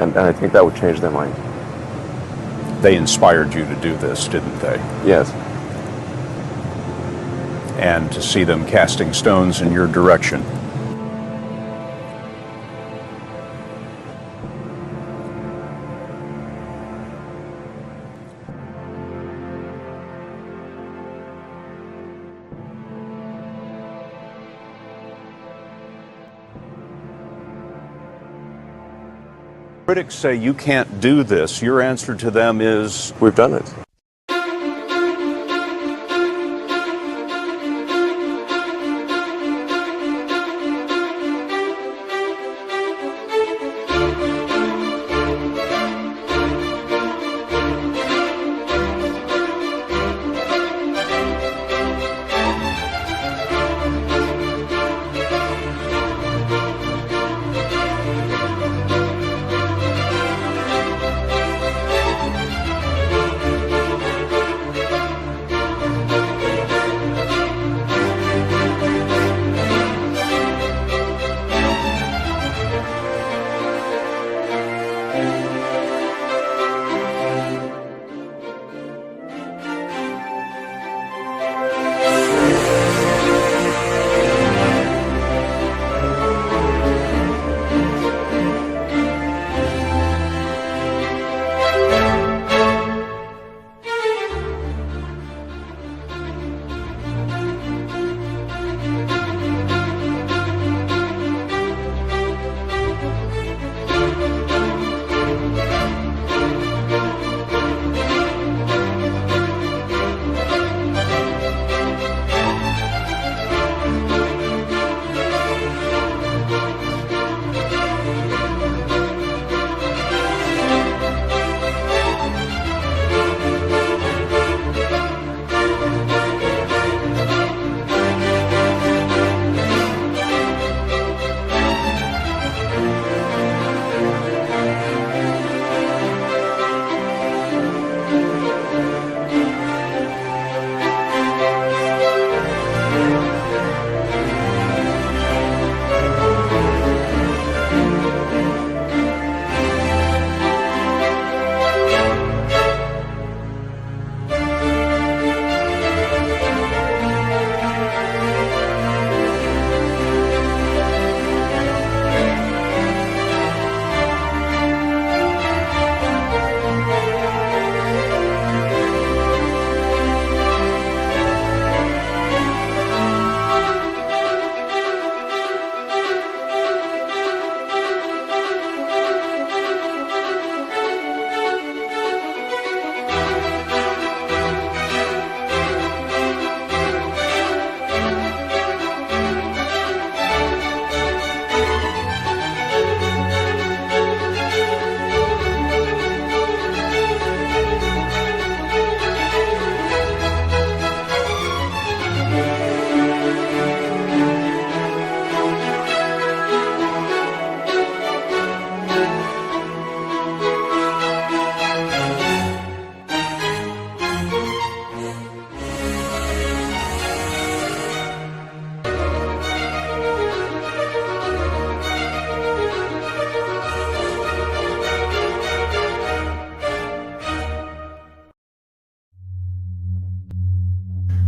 And I think that would change their mind. They inspired you to do this, didn't they? Yes. And to see them casting stones in your direction. Critics say you can't do this. Your answer to them is, we've done it.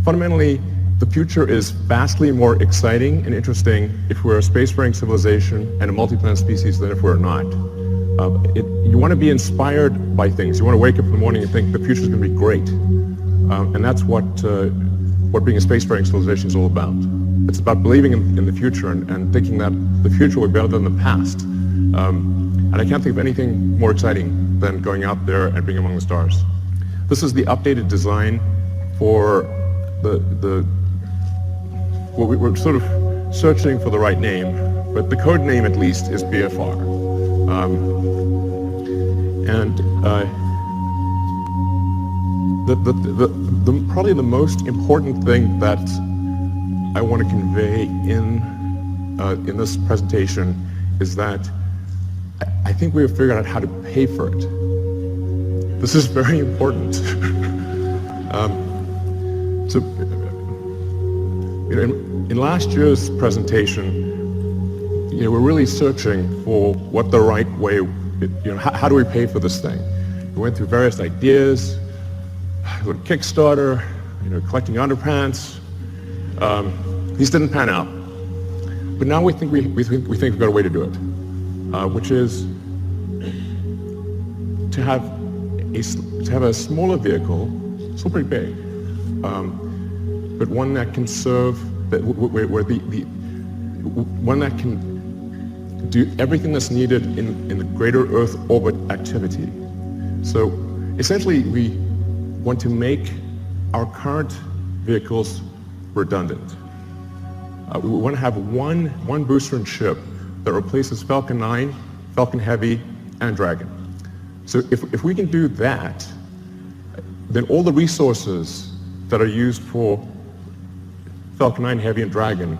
Fundamentally, the future is vastly more exciting and interesting if we're a spacefaring civilization and a multi-planet species than if we're not. You want to be inspired by things. You want to wake up in the morning and think the future's going to be great. And that's what being a spacefaring civilization is all about. It's about believing in the future and thinking that the future will be better than the past. And I can't think of anything more exciting than going out there and being among the stars. This is the updated design for we're sort of searching for the right name, but the code name at least is BFR. Probably the most important thing that I want to convey in this presentation is that I think we have figured out how to pay for it. This is very important. So, in last year's presentation, we're really searching for what the right way how do we pay for this thing? We went through various ideas, with Kickstarter, collecting underpants. These didn't pan out. But now we think we've got a way to do it, which is to have a smaller vehicle, still pretty big, but one that can serve, one that can do everything that's needed in the greater Earth orbit activity. So essentially, we want to make our current vehicles redundant. We want to have one booster and ship that replaces Falcon 9, Falcon Heavy, and Dragon. So if we can do that, then all the resources that are used for Falcon 9 Heavy and Dragon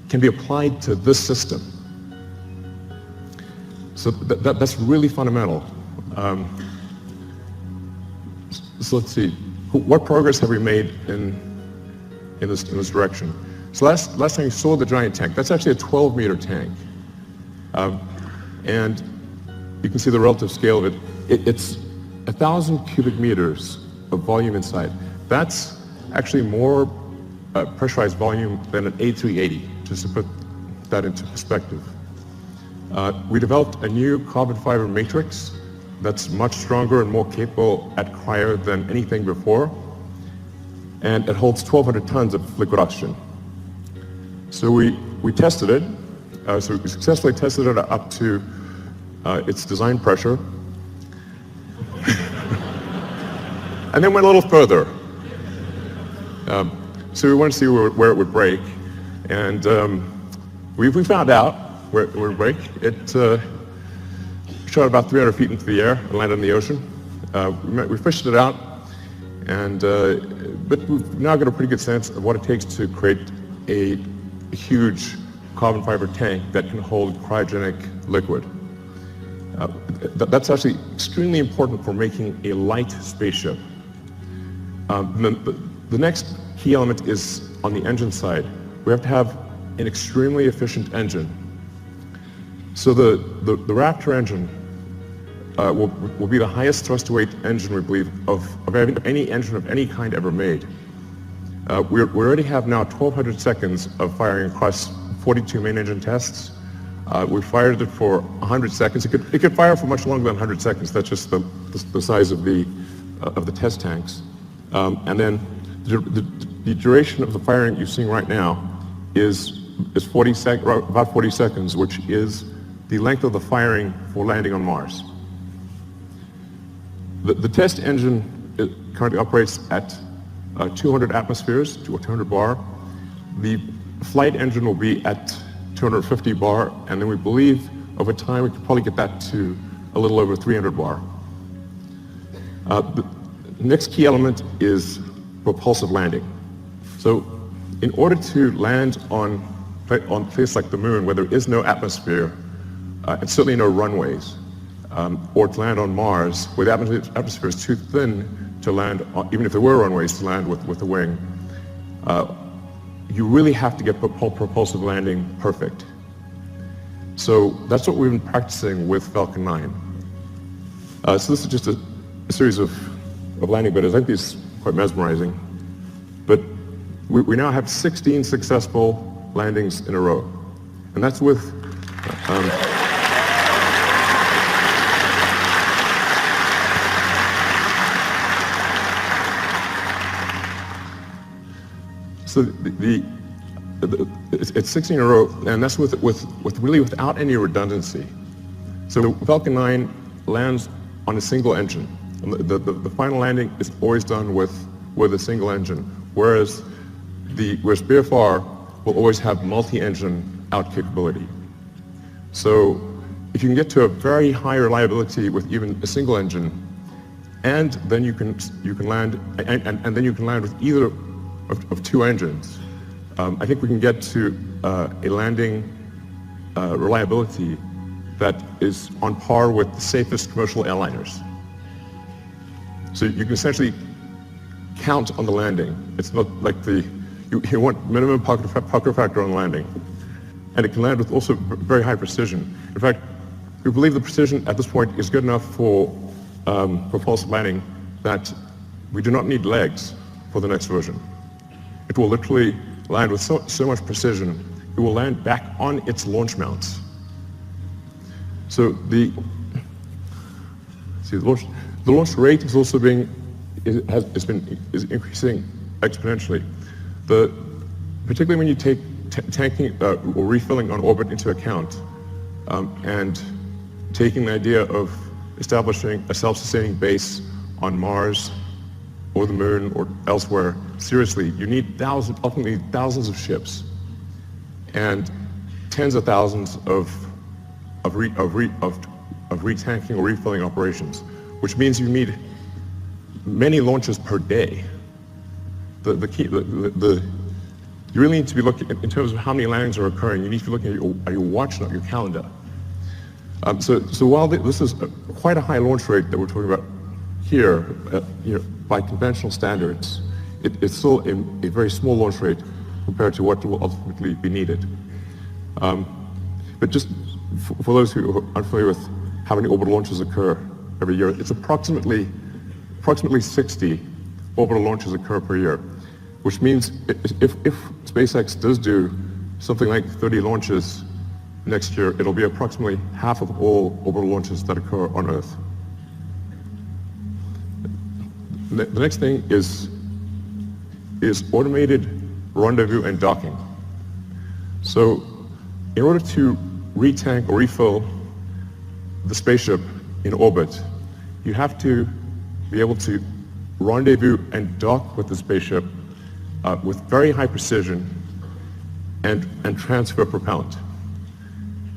can be applied to this system. So that's really fundamental. So let's see, what progress have we made in this direction? So last time you saw the giant tank, that's actually a 12-meter tank. And you can see the relative scale of it. It's 1,000 cubic meters of volume inside. That's actually more pressurized volume than an A380, just to put that into perspective. We developed a new carbon fiber matrix that's much stronger and more capable at cryo than anything before. And it holds 1,200 tons of liquid oxygen. So we tested it. So we successfully tested it up to its design pressure. And then went a little further. So we wanted to see where it would break. And we found out where it would break. It shot about 300 feet into the air and landed in the ocean. We fished it out, but we've now got a pretty good sense of what it takes to create a huge carbon fiber tank that can hold cryogenic liquid. That's actually extremely important for making a light spaceship. The next key element is on the engine side. We have to have an extremely efficient engine. So the Raptor engine will be the highest thrust-to-weight engine, we believe, of any engine of any kind ever made. We already have now 1,200 seconds of firing across 42 main engine tests. We fired it for 100 seconds. It could fire for much longer than 100 seconds. That's just the size of the test tanks. And then the duration of the firing you're seeing right now is about 40 seconds, which is the length of the firing for landing on Mars. The test engine currently operates at 200 atmospheres, or 200 bar. The flight engine will be at 250 bar, and then we believe over time we could probably get that to a little over 300 bar. The next key element is propulsive landing. So in order to land on a place like the moon where there is no atmosphere, and certainly no runways, or to land on Mars where the atmosphere is too thin to land, even if there were runways to land with a wing, you really have to get propulsive landing perfect. So that's what we've been practicing with Falcon 9. So this is just a series of landing videos. I think these are quite mesmerizing. But we now have 16 successful landings in a row. And that's with so it's 16 in a row, and that's with really without any redundancy. So Falcon 9 lands on a single engine. The final landing is always done with a single engine, whereas BFR will always have multi-engine out capability. So if you can get to a very high reliability with even a single engine, and then you can land, and then you can land with either of two engines, I think we can get to a landing reliability that is on par with the safest commercial airliners. So you can essentially count on the landing. It's not like you want minimum pucker factor on landing. And it can land with also very high precision. In fact, we believe the precision at this point is good enough for false landing that we do not need legs for the next version. It will literally land with so much precision, it will land back on its launch mounts. So the launch rate is also is increasing exponentially. Particularly when you take tanking or refilling on orbit into account, and taking the idea of establishing a self-sustaining base on Mars or the moon or elsewhere, seriously, you need ultimately thousands of ships and tens of thousands of retanking or refilling operations, which means you need many launches per day. You really need to be looking, in terms of how many landings are occurring, you need to be looking at your watch, not your calendar. So while this is quite a high launch rate that we're talking about here, by conventional standards, it's still a very small launch rate compared to what will ultimately be needed. But just for those who are unfamiliar with how many orbital launches occur every year, it's approximately 60 orbital launches occur per year, which means if SpaceX does do something like 30 launches next year, it'll be approximately half of all orbital launches that occur on Earth. The next thing is automated rendezvous and docking. So in order to retank or refill the spaceship in orbit, you have to be able to rendezvous and dock with the spaceship with very high precision and transfer propellant.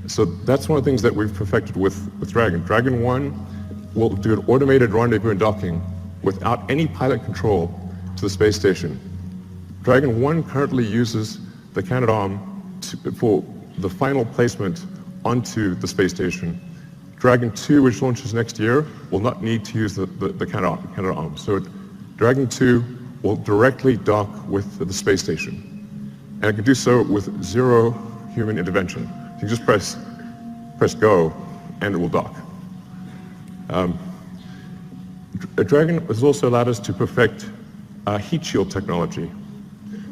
So that's one of the things that we've perfected with Dragon. Dragon 1 will do an automated rendezvous and docking without any pilot control to the space station. Dragon 1 currently uses the Canadarm for the final placement onto the space station. Dragon 2, which launches next year, will not need to use the Canadarm. So Dragon 2 will directly dock with the space station. And it can do so with zero human intervention. You just press go and it will dock. Dragon has also allowed us to perfect heat shield technology.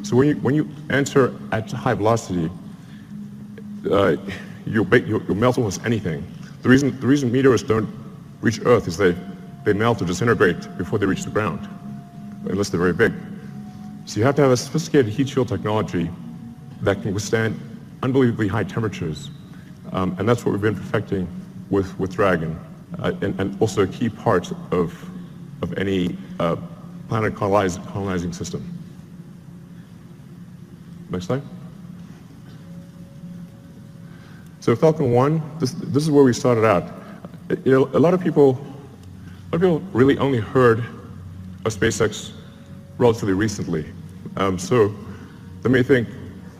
So when you enter at high velocity, you'll melt almost anything. The reason meteors don't reach Earth is they melt or disintegrate before they reach the ground, unless they're very big. So you have to have a sophisticated heat shield technology that can withstand unbelievably high temperatures, and that's what we've been perfecting with Dragon, and also a key part of any planet colonizing system. Next slide. So Falcon 1, this is where we started out. A lot of people really only heard of SpaceX relatively recently. So they may think,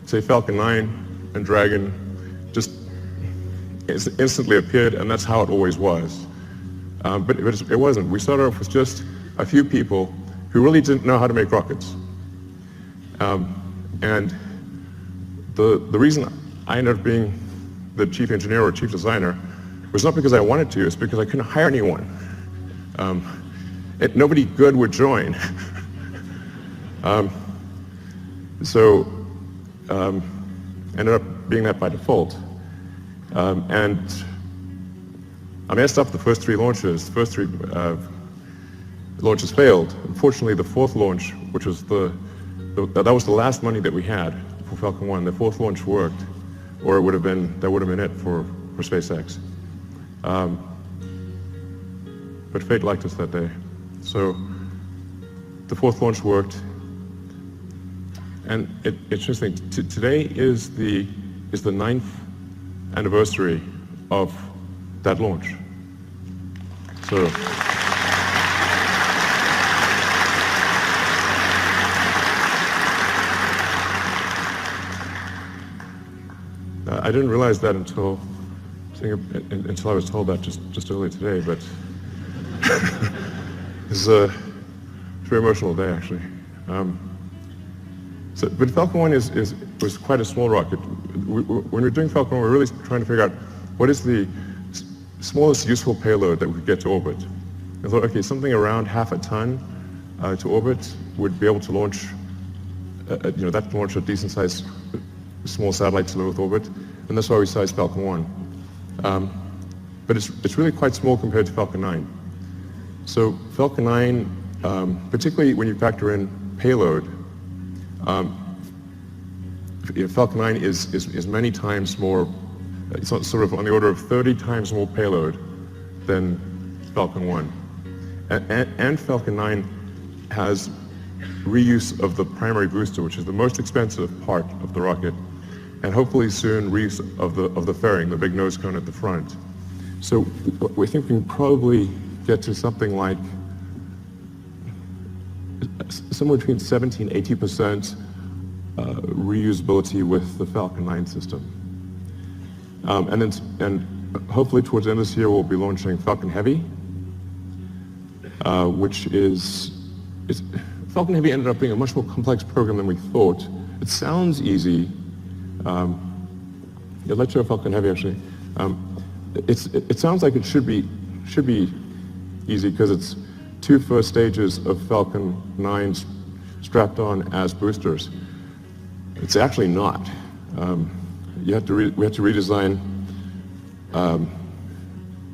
say, Falcon 9 and Dragon just instantly appeared, and that's how it always was. But it wasn't. We started off with just a few people who really didn't know how to make rockets. And the reason I ended up being the chief engineer or chief designer was not because I wanted to, it's because I couldn't hire anyone. Nobody good would join. So ended up being that by default. And I messed up the first three launches. The first three launches failed. Unfortunately, the fourth launch, which was that was the last money that we had for Falcon 1, the fourth launch worked, or that would have been it for SpaceX. But fate liked us that day. So the fourth launch worked. And it's interesting, today is the 9th anniversary of that launch. So I didn't realize that until I was told that just earlier today, but it's a very emotional day, actually. But Falcon 1 was quite a small rocket. When we're doing Falcon 1, we're really trying to figure out what is the smallest useful payload that we could get to orbit. I thought, okay, something around half a ton to orbit would be able to launch, that can launch a decent-sized small satellite to low Earth orbit, and that's why we sized Falcon 1. But it's really quite small compared to Falcon 9. So Falcon 9, particularly when you factor in payload, Falcon 9 is many times more, it's sort of on the order of 30 times more payload than Falcon 1. And Falcon 9 has reuse of the primary booster, which is the most expensive part of the rocket, and hopefully soon reuse of the fairing, the big nose cone at the front. So we think we can probably get to something like somewhere between 70 and 80% reusability with the Falcon 9 system. And hopefully towards the end of this year we'll be launching Falcon Heavy, which Falcon Heavy ended up being a much more complex program than we thought. It sounds easy. Let's show Falcon Heavy actually. It sounds like it should be easy because it's 2 first stages of Falcon 9s strapped on as boosters. It's actually not. We had to redesign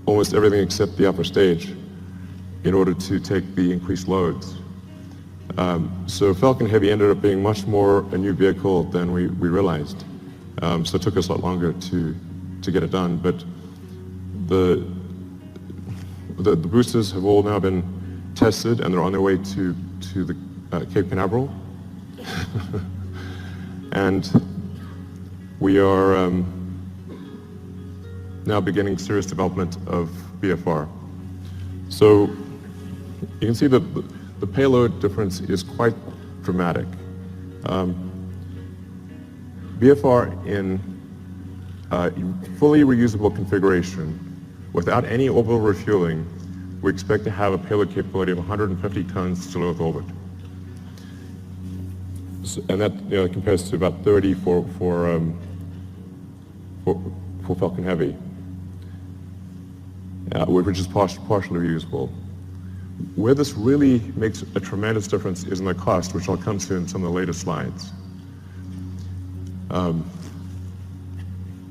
almost everything except the upper stage in order to take the increased loads. So Falcon Heavy ended up being much more a new vehicle than we realized. So it took us a lot longer to get it done. But the boosters have all now been tested and they're on their way to the Cape Canaveral. And we are now beginning serious development of BFR. So you can see that the payload difference is quite dramatic. BFR in fully reusable configuration, without any orbital refueling, we expect to have a payload capability of 150 tons to low Earth orbit. So, and that compares to about 30 for Falcon Heavy, which is partially reusable. Where this really makes a tremendous difference is in the cost, which I'll come to in some of the later slides.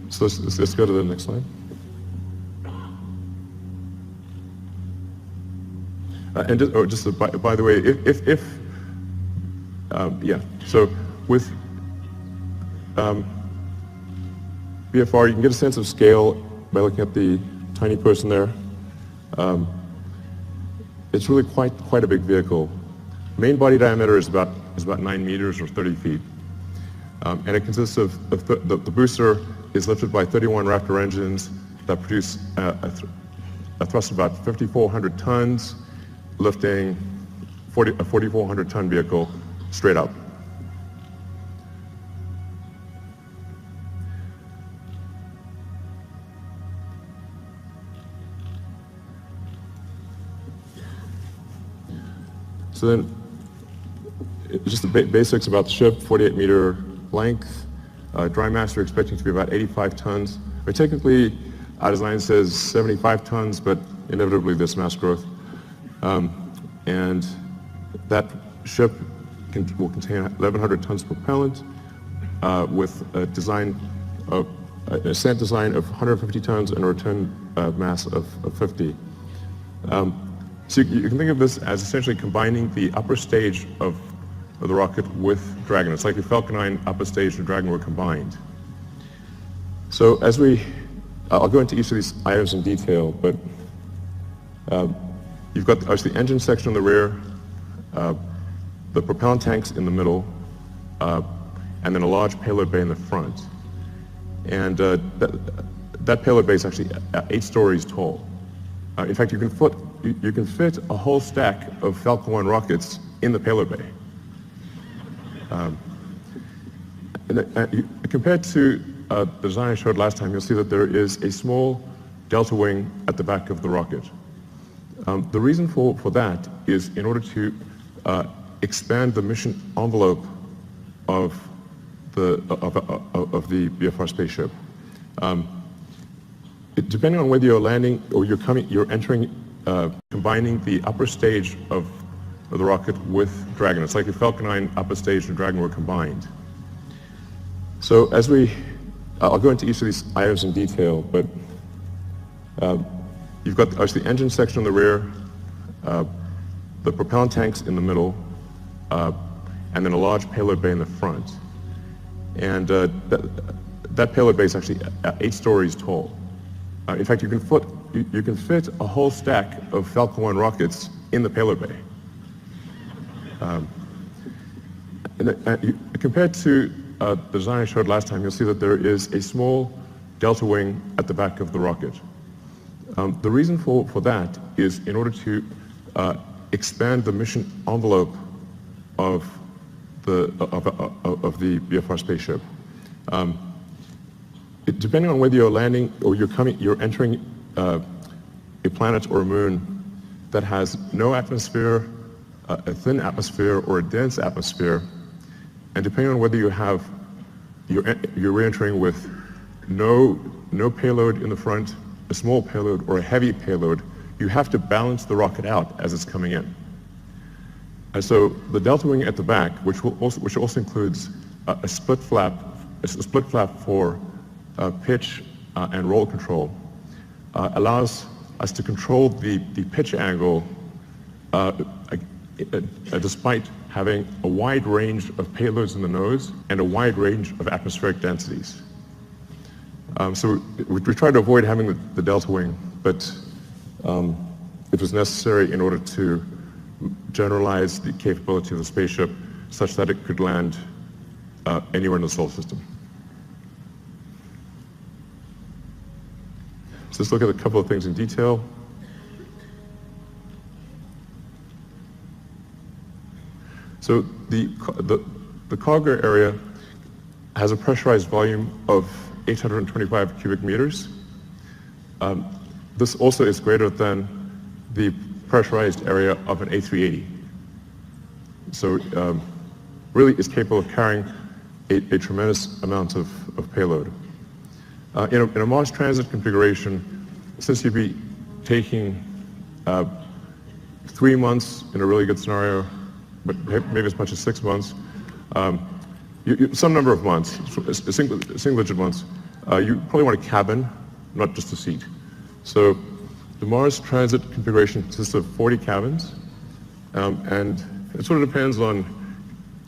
So let's go to the next slide. And by the way, so with BFR, you can get a sense of scale by looking at the tiny person there. It's really quite a big vehicle. Main body diameter is about 9 meters or 30 feet. And it consists of the booster is lifted by 31 Raptor engines that produce a thrust of about 5,400 tons, lifting a 4,400 ton vehicle straight up. So then, just the basics about the ship: 48-meter length, dry mass we're expecting to be about 85 tons. But technically, our design says 75 tons, but inevitably there's mass growth. And that ship will contain 1,100 tons propellant with a ascent design of 150 tons and a return mass of 50. So you can think of this as essentially combining the upper stage of the rocket with Dragon. It's like the Falcon 9 upper stage and Dragon were combined. So I'll go into each of these items in detail, but you've got the engine section in the rear, the propellant tanks in the middle, and then a large payload bay in the front. And that payload bay is actually 8 stories tall. In fact, you can fit a whole stack of Falcon 1 rockets in the payload bay. Compared to the design I showed last time, you'll see that there is a small delta wing at the back of the rocket. The reason for that is in order to expand the mission envelope of the BFR spaceship. Depending on whether you're landing or you're entering, combining the upper stage of the rocket with Dragon. It's like if Falcon 9 upper stage and Dragon were combined. So I'll go into each of these items in detail, but you've got the engine section on the rear, the propellant tanks in the middle, and then a large payload bay in the front. And that payload bay is actually 8 stories tall. In fact, you can fit a whole stack of Falcon 1 rockets in the payload bay. Compared to the design I showed last time, you'll see that there is a small delta wing at the back of the rocket. The reason for that is in order to expand the mission envelope of the VFR spaceship. Depending on whether you're landing or you're entering a planet or a moon that has no atmosphere, a thin atmosphere, or a dense atmosphere, and depending on whether you're re-entering with no payload in the front, a small payload, or a heavy payload, you have to balance the rocket out as it's coming in. And so the delta wing at the back, which also includes a split flap for pitch and roll control, allows us to control the pitch angle despite having a wide range of payloads in the nose and a wide range of atmospheric densities. So we try to avoid having the delta wing, but it was necessary in order to generalize the capability of the spaceship such that it could land anywhere in the solar system. So let's look at a couple of things in detail. So the cargo area has a pressurized volume of 825 cubic meters. This also is greater than the pressurized area of an A380. So really is capable of carrying a tremendous amount of payload. In a Mars transit configuration, since you'd be taking 3 months in a really good scenario, but maybe as much as 6 months, some number of months, single-digit months, you probably want a cabin, not just a seat. So the Mars transit configuration consists of 40 cabins, and it sort of depends on,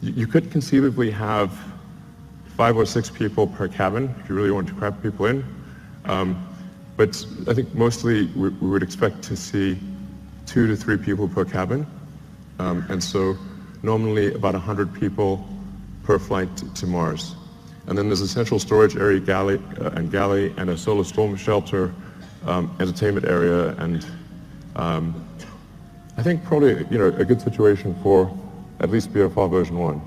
you could conceivably have 5 or 6 people per cabin if you really want to cram people in. But I think mostly we would expect to see 2 to 3 people per cabin. And so normally about 100 people per flight to Mars. And then there's a central storage area, galley, and a solar storm shelter, entertainment area, and I think probably a good situation for at least VFR version 1.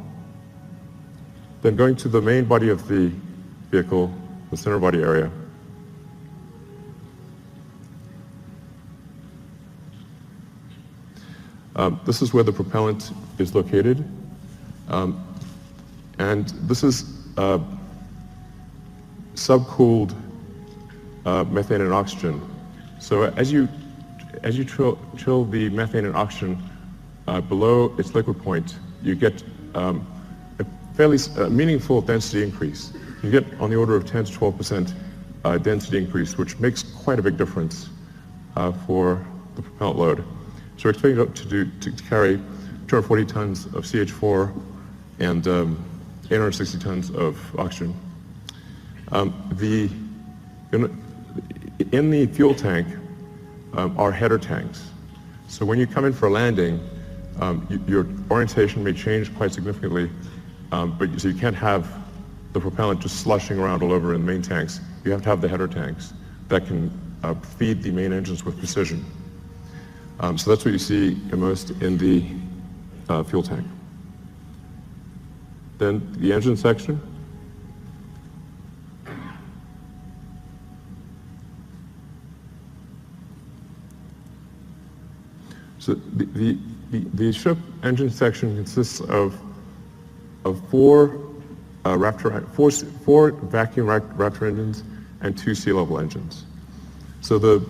Then going to the main body of the vehicle, the center body area. This is where the propellant is located. And this is subcooled methane and oxygen. So as you chill the methane and oxygen below its liquid point, you get a fairly meaningful density increase. You get on the order of 10 to 12% density increase, which makes quite a big difference for the propellant load. So we're expecting it to carry 240 tons of CH4 and 860 tons of oxygen. In the fuel tank are header tanks. So when you come in for a landing, your orientation may change quite significantly, so you can't have the propellant just slushing around all over in the main tanks. You have to have the header tanks that can feed the main engines with precision. So that's what you see immersed in the fuel tank. Then the engine section. So the ship engine section consists of four vacuum Raptor engines and 2 sea-level engines. So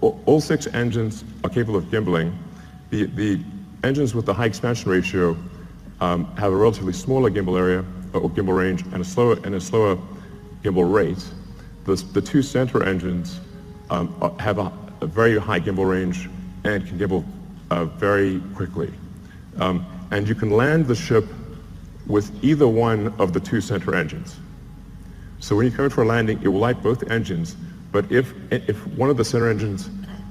all 6 engines are capable of gimbaling. The engines with the high expansion ratio have a relatively smaller gimbal area or gimbal range and a slower gimbal rate. The 2 center engines have a very high gimbal range and can gimbal very quickly. And you can land the ship with either one of the 2 center engines. So when you come in for a landing, it will light both engines, but if one of the center engines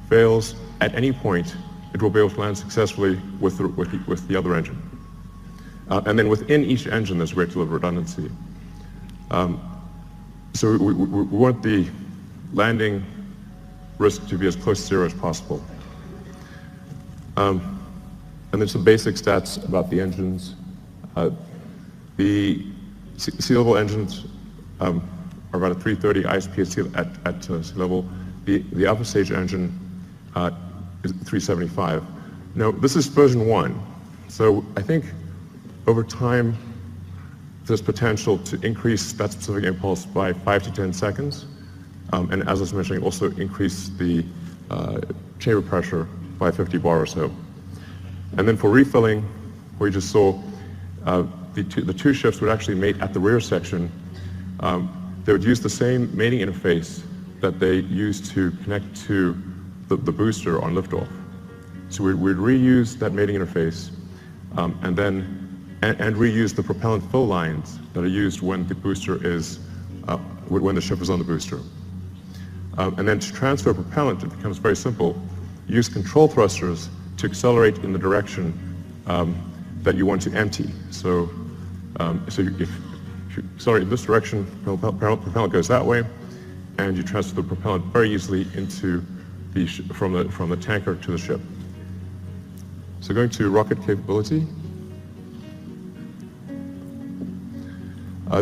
fails at any point, it will be able to land successfully with the other engine. And then within each engine, there's a great deal of redundancy. So we want the landing risk to be as close to zero as possible. And then some basic stats about the engines. The sea level engines are about a 330 ISP at sea level. The alpha stage engine is 375. Now, this is version 1. So I think over time, there's potential to increase that specific impulse by 5 to 10 seconds. And as I was mentioning, also increase the chamber pressure by 50 bar or so. And then for refilling, we just saw the 2 ships would actually mate at the rear section. They would use the same mating interface that they used to connect to the booster on liftoff. So we'd reuse that mating interface and reuse the propellant fill lines that are used when the booster is, when the ship is on the booster. And then to transfer propellant, it becomes very simple. Use control thrusters to accelerate in the direction that you want to empty. So, if you accelerate in this direction, propellant goes that way, and you transfer the propellant very easily into from the tanker to the ship. So going to rocket capability.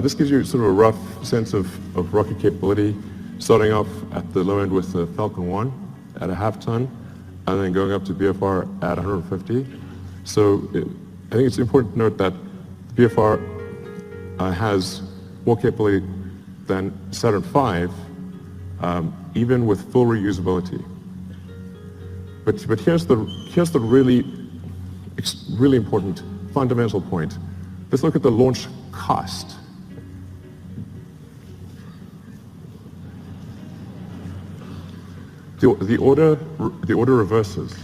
This gives you sort of a rough sense of rocket capability, starting off at the low end with the Falcon 1 at a half ton, and then going up to BFR at 150. So I think it's important to note that BFR has more capability than Saturn V, even with full reusability. But here's the really important fundamental point. Let's look at the launch cost. The order reverses.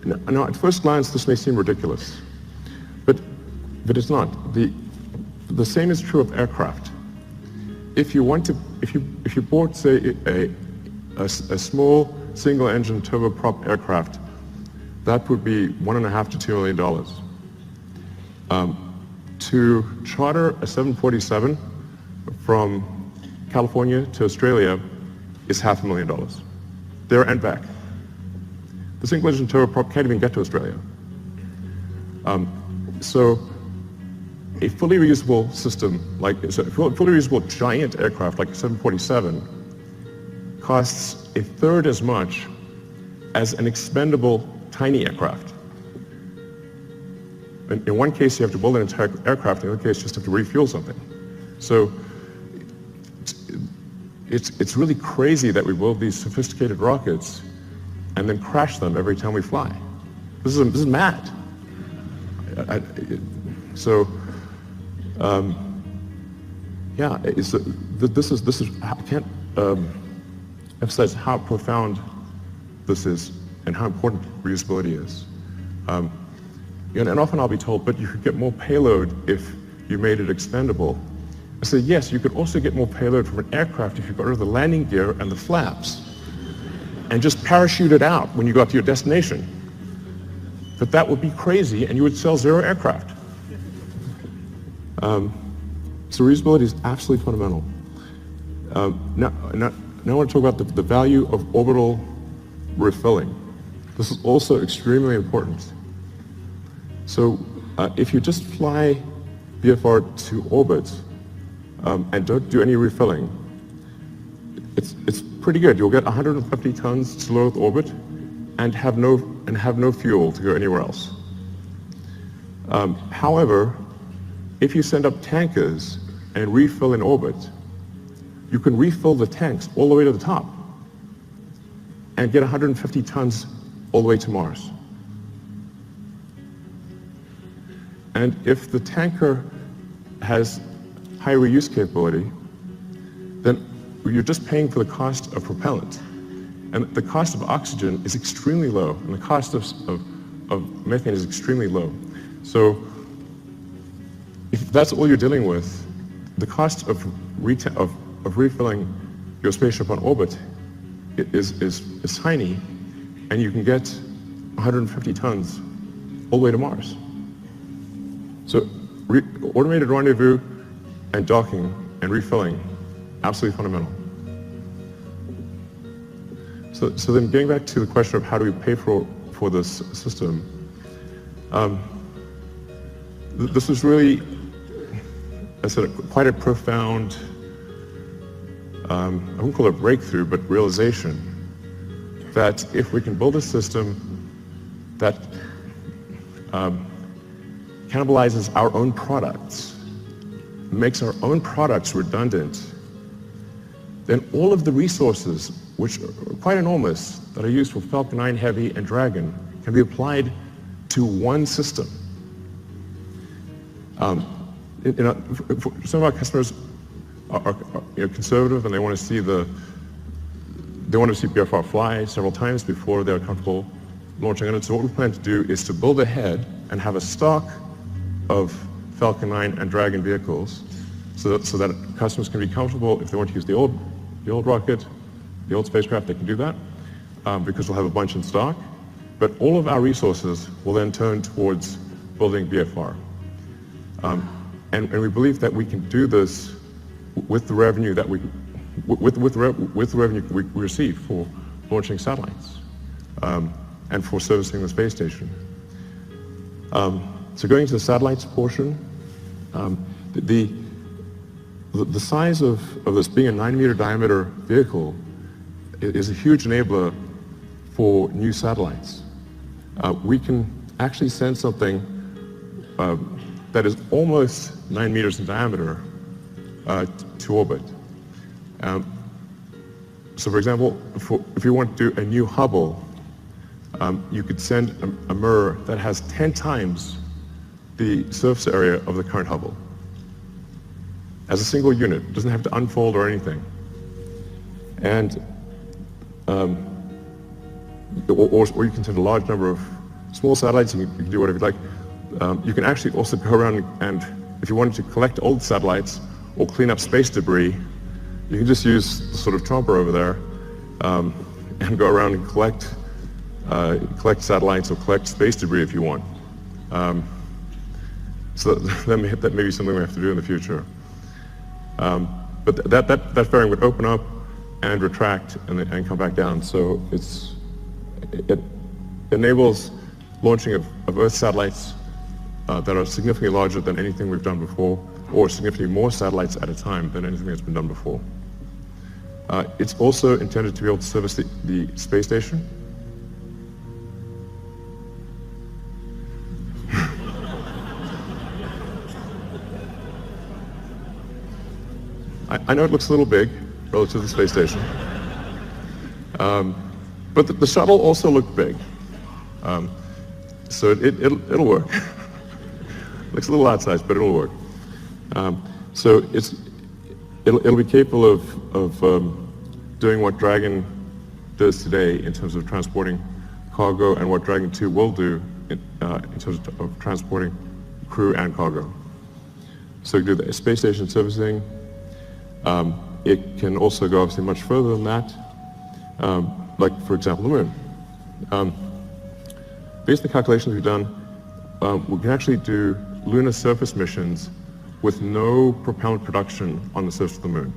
Now, at first glance, this may seem ridiculous, but it's not. The same is true of aircraft. If you bought, say, a small single-engine turboprop aircraft, that would be $1.5 to $2 million. To charter a 747 from California to Australia is $500,000, there and back. The single-engine turboprop can't even get to Australia. So a fully reusable system, a fully reusable giant aircraft like a 747 costs a third as much as an expendable tiny aircraft. In one case, you have to build an entire aircraft. In the other case, you just have to refuel something. So it's really crazy that we build these sophisticated rockets and then crash them every time we fly. This is mad. I can't emphasize how profound this is and how important reusability is. And often I'll be told, but you could get more payload if you made it expendable. I say, yes, you could also get more payload from an aircraft if you got rid of the landing gear and the flaps and just parachute it out when you got to your destination. But that would be crazy and you would sell 0 aircraft. So reusability is absolutely fundamental. Now I want to talk about the value of orbital refilling. This is also extremely important. So if you just fly BFR to orbit and don't do any refilling, it's pretty good. You'll get 150 tons to low Earth orbit and have no fuel to go anywhere else. However, if you send up tankers and refill in orbit, you can refill the tanks all the way to the top and get 150 tons all the way to Mars. And if the tanker has high reuse capability, then you're just paying for the cost of propellant. And the cost of oxygen is extremely low, and the cost of methane is extremely low. So if that's all you're dealing with, the cost of refilling your spaceship on orbit is tiny, and you can get 150 tons all the way to Mars. So automated rendezvous and docking and refilling, absolutely fundamental. So then getting back to the question of how do we pay for this system, this was really, I said, quite a profound, I wouldn't call it a breakthrough, but realization that if we can build a system that cannibalizes our own products, makes our own products redundant, then all of the resources, which are quite enormous, that are used for Falcon 9 Heavy and Dragon, can be applied to one system. Some of our customers are conservative, and they want to see BFR fly several times before they're comfortable launching on it. So what we plan to do is to build ahead and have a stock of Falcon 9 and Dragon vehicles, so that customers can be comfortable. If they want to use the old rocket, the old spacecraft, they can do that, because we'll have a bunch in stock. But all of our resources will then turn towards building BFR. And we believe that we can do this with the revenue that we receive for launching satellites, and for servicing the space station. So going to the satellites portion, the size of this being a 9-meter diameter vehicle is a huge enabler for new satellites. We can actually send something that is almost 9 meters in diameter to orbit. So for example, if you want to do a new Hubble, you could send a mirror that has 10 times the surface area of the current Hubble as a single unit. It doesn't have to unfold or anything. And or you can send a large number of small satellites, and you can do whatever you like. You can actually also go around and if you wanted to collect old satellites or clean up space debris, you can just use the sort of chomper over there and go around and collect satellites or collect space debris if you want. So that may be something we have to do in the future. But that fairing would open up and retract and come back down. So it enables launching of Earth satellites that are significantly larger than anything we've done before, or significantly more satellites at a time than anything that's been done before. It's also intended to be able to service the space station. I know it looks a little big relative to the space station, but the shuttle also looked big, so it'll work. Looks a little outsized, but it'll work. So it'll be capable of doing what Dragon does today in terms of transporting cargo, and what Dragon 2 will do in terms of transporting crew and cargo. So do the space station servicing. It can also go obviously much further than that, like for example the moon. Based on the calculations we've done, we can actually do lunar surface missions with no propellant production on the surface of the moon.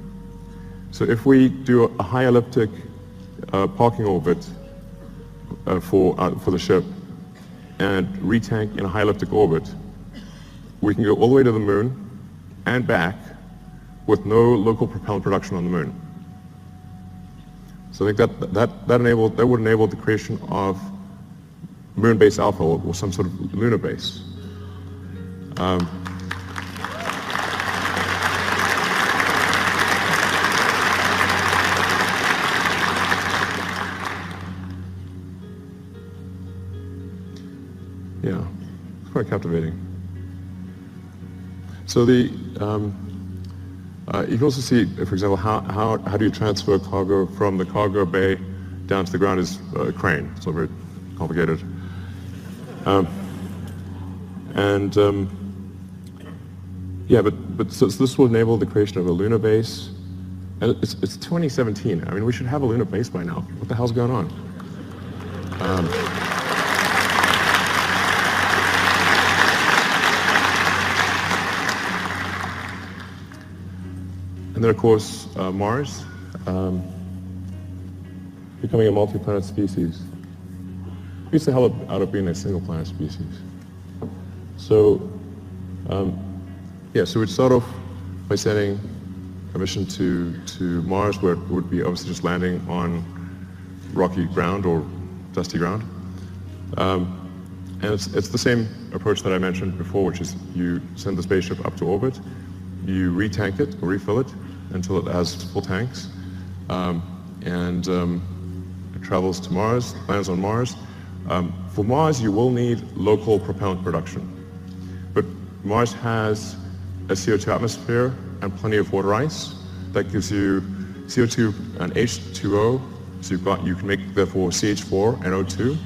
So if we do a high elliptic parking orbit for the ship and retank in a high elliptic orbit, we can go all the way to the moon and back with no local propellant production on the moon. So I think that would enable the creation of moon base alpha, or some sort of lunar base. Yeah, it's quite captivating. So you can also see, for example, how do you transfer cargo from the cargo bay down to the ground is a crane. It's not very complicated. Yeah, but so this will enable the creation of a lunar base. And it's 2017. I mean, we should have a lunar base by now. What the hell's going on? And then, of course, Mars, becoming a multi-planet species. Beats the hell out of being a single-planet species. So, yeah, so we'd start off by sending a mission to Mars, where it would be obviously just landing on rocky ground or dusty ground. And it's the same approach that I mentioned before, which is you send the spaceship up to orbit, you retank it or refill it until it has full tanks, and it travels to Mars, lands on Mars. For Mars, you will need local propellant production, but Mars has a CO2 atmosphere and plenty of water ice. That gives you CO2 and H2O, so you can make therefore CH4 and O2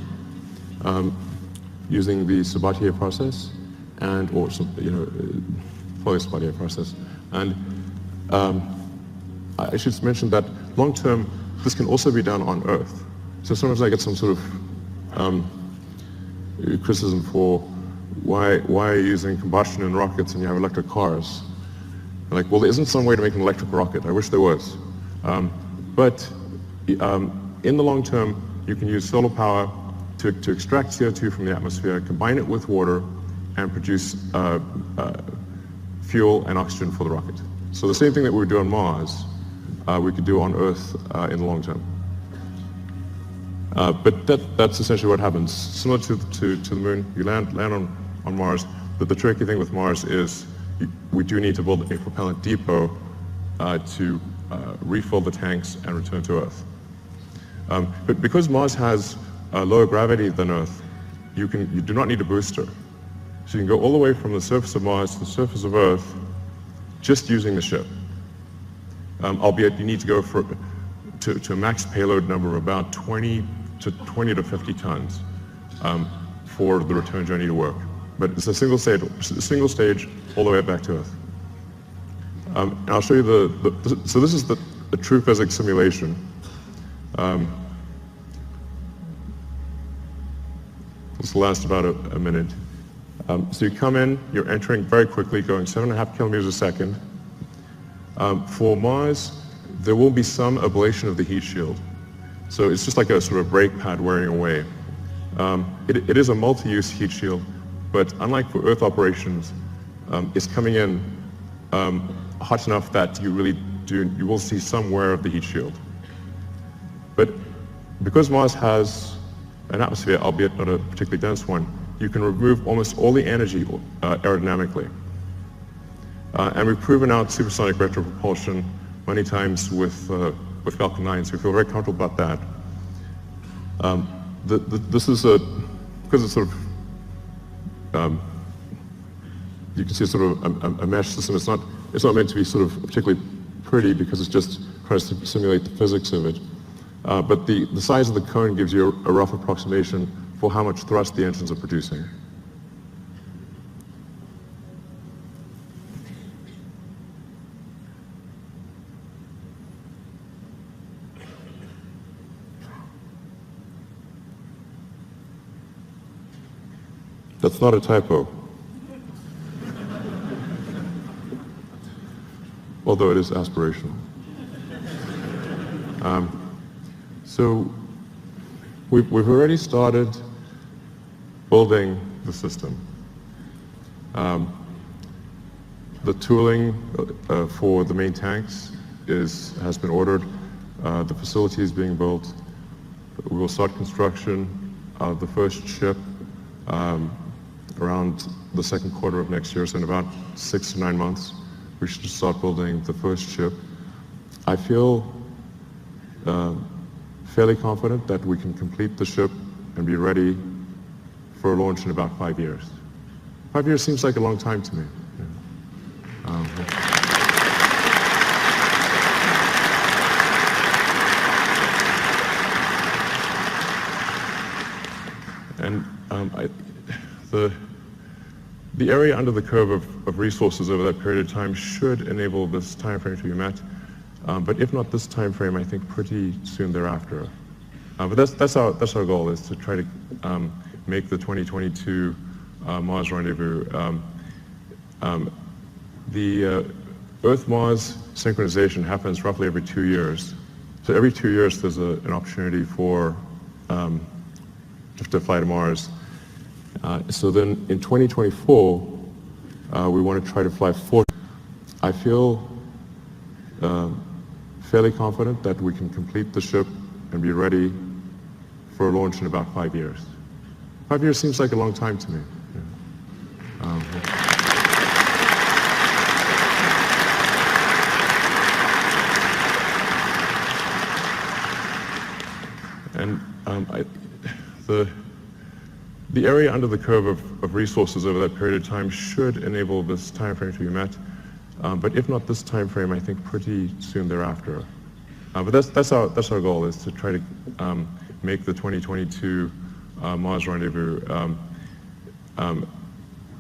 using the Sabatier process, or Sabatier process. And I should mention that long term, this can also be done on Earth. So sometimes I get some sort of criticism for why are you using combustion in rockets and you have electric cars? I'm like, well, there isn't some way to make an electric rocket. I wish there was. But in the long term, you can use solar power to extract CO2 from the atmosphere, combine it with water, and produce fuel and oxygen for the rocket. So the same thing that we would do on Mars, we could do on Earth in the long term. But that's essentially what happens. Similar to the moon, you land on Mars. But the tricky thing with Mars is we do need to build a propellant depot to refill the tanks and return to Earth. But because Mars has lower gravity than Earth, you do not need a booster. So you can go all the way from the surface of Mars to the surface of Earth just using the ship. Albeit you need to go to a max payload number of about 20 to 50 tons for the return journey to work. But it's a single stage all the way back to Earth. And I'll show you so this is the true physics simulation. This will last about a minute. So you come in, you're entering very quickly, going 7.5 kilometers a second. For Mars, there will be some ablation of the heat shield. So it's just like a sort of brake pad wearing away. It is a multi-use heat shield, but unlike for Earth operations, it's coming in hot enough that you will see some wear of the heat shield. But because Mars has an atmosphere, albeit not a particularly dense one, you can remove almost all the energy aerodynamically. And we've proven out supersonic retropropulsion many times with Falcon 9, so we feel very comfortable about that. This is because it's sort of, you can see it's sort of a mesh system. It's not meant to be sort of particularly pretty because it just tries to simulate the physics of it. But the size of the cone gives you a rough approximation for how much thrust the engines are producing. That's not a typo. Although it is aspirational. So we've already started building the system. The tooling for the main tanks has been ordered. The facility is being built. We will start construction of the first ship around the second quarter of next year, so in about 6 to 9 months, we should start building the first ship. I feel fairly confident that we can complete the ship and be ready for launch in about 5 years. 5 years seems like a long time to me. The area under the curve of resources over that period of time should enable this time frame to be met. But if not this time frame, I think pretty soon thereafter. But that's our goal, is to try to make the 2022 Mars rendezvous. The Earth-Mars synchronization happens roughly every 2 years. So every 2 years there's an opportunity for to fly to Mars. So then in 2024, we want to try to fly 4. I feel fairly confident that we can complete the ship and be ready for launch in about 5 years. 5 years seems like a long time to me. The area under the curve of resources over that period of time should enable this time frame to be met. But if not this time frame, I think pretty soon thereafter. But that's our goal, is to try to make the 2022 Mars rendezvous.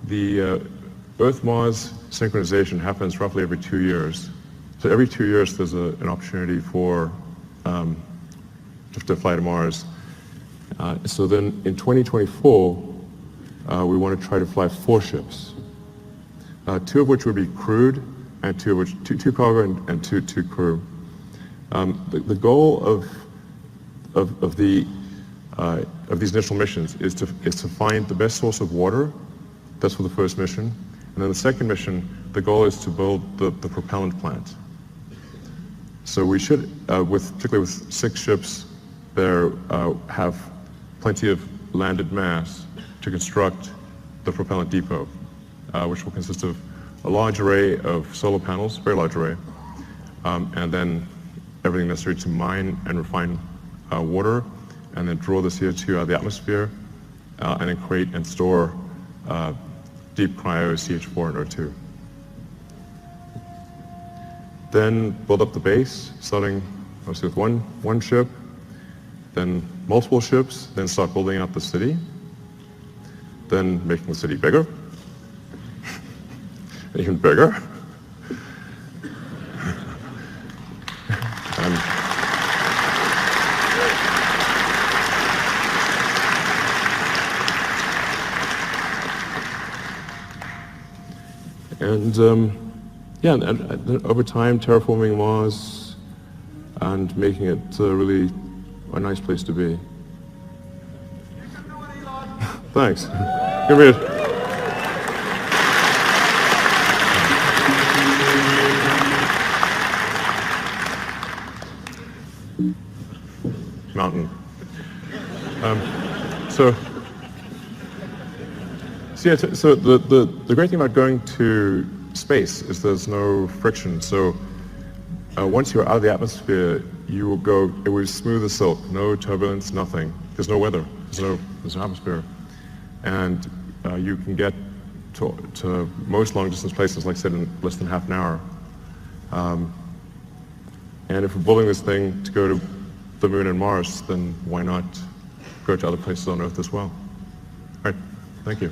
The Earth-Mars synchronization happens roughly every 2 years. So every 2 years there's an opportunity for to fly to Mars. So then in 2024, we want to try to fly 4 ships, 2 of which would be crewed, and 2 of which two cargo and two crew. The goal of these initial missions is to find the best source of water. That's for the first mission, and then the second mission, the goal is to build the propellant plant. So we should, particularly with 6 ships, there have plenty of landed mass to construct the propellant depot, which will consist of a large array of solar panels, very large array, and then everything necessary to mine and refine water, and then draw the CO2 out of the atmosphere, and then create and store deep cryo CH4 and O2. Then build up the base, starting mostly with one ship, then multiple ships, then start building out the city, then making the city bigger, even bigger. And over time, terraforming Mars and making it really a nice place to be. Thanks. Give me it. Mountain. So the great thing about going to space is there's no friction. So once you're out of the atmosphere, you will go, it was smooth as silk, no turbulence, nothing. There's no weather, there's no atmosphere. And you can get to most long distance places, like I said, in less than half an hour. And if we're building this thing to go to the moon and Mars, then why not go to other places on Earth as well? All right, thank you.